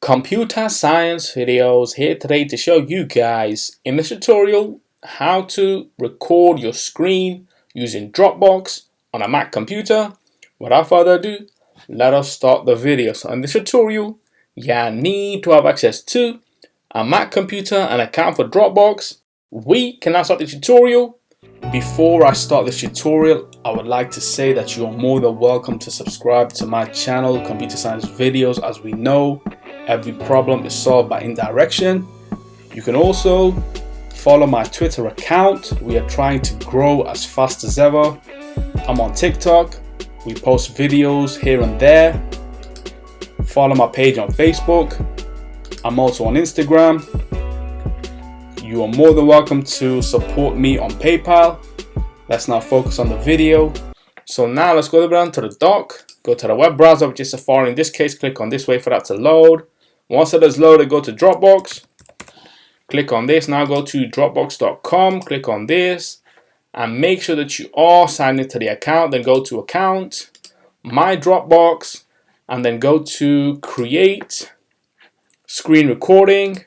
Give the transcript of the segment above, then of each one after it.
Computer Science Videos here today to show you guys in this tutorial how to record your screen using Dropbox on a Mac computer. Without further ado, let us start the video. So in this tutorial, you need to have access to a Mac computer and account for Dropbox. We can now start the tutorial. Before I start this tutorial, I would like to say that you are more than welcome to subscribe to my channel, Computer Science Videos. As we know, every problem is solved by indirection. You can also follow my Twitter account. We are trying to grow as fast as ever. I'm on TikTok. We post videos here and there. Follow my page on Facebook. I'm also on Instagram. You are more than welcome to support me on PayPal. Let's now focus on the video. So now let's go down to the dock. Go to the web browser, which is Safari. In this case, click on this, wait for that to load. Once it is loaded, go to Dropbox. Click on this. Now go to Dropbox.com. Click on this. And make sure that you are signed into the account. Then go to Account, My Dropbox. And then go to Create Screen Recording.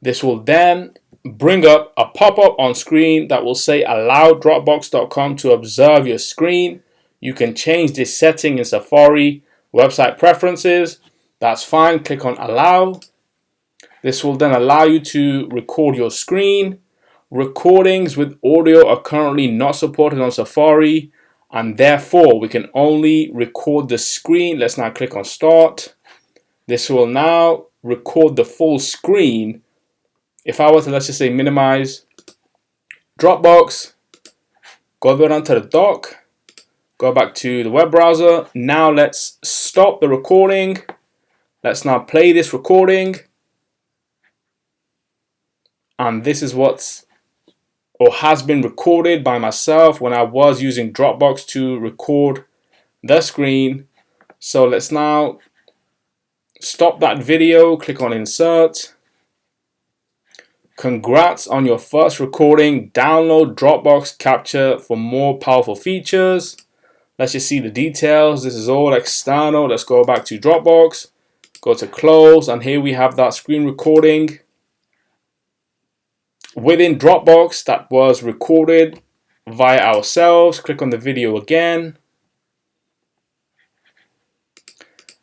This will then bring up a pop-up on screen that will say allow Dropbox.com to observe your screen. You can change this setting in Safari website preferences. That's fine. Click on allow. This will then allow you to record your screen. Recordings with audio are currently not supported on Safari, and therefore we can only record the screen. Let's now click on start. This will now record the full screen. If I were to, let's just say, minimize Dropbox, go down to the dock, go back to the web browser. Now let's stop the recording. Let's now play this recording. And this is what's or has been recorded by myself when I was using Dropbox to record the screen. So let's now stop that video, click on insert. Congrats on your first recording. Download Dropbox Capture for more powerful features. Let's just see the details. This is all external. Let's go back to Dropbox. Go to close, and here we have that screen recording within Dropbox that was recorded via ourselves. Click on the video again.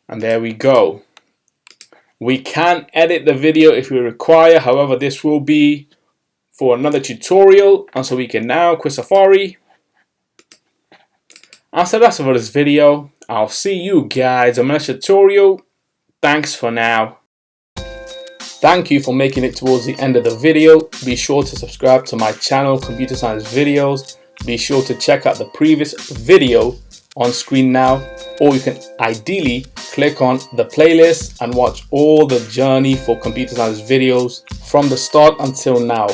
And there we go. We can edit the video if we require. However, this will be for another tutorial. And so we can now quit Safari. And so that's it for this video. I'll see you guys in my next tutorial. Thanks for now. Thank you for making it towards the end of the video. Be sure to subscribe to my channel, Computer Science Videos. Be sure to check out the previous video on screen now, or you can ideally click on the playlist and watch all the journey for Computer Science Videos from the start until now.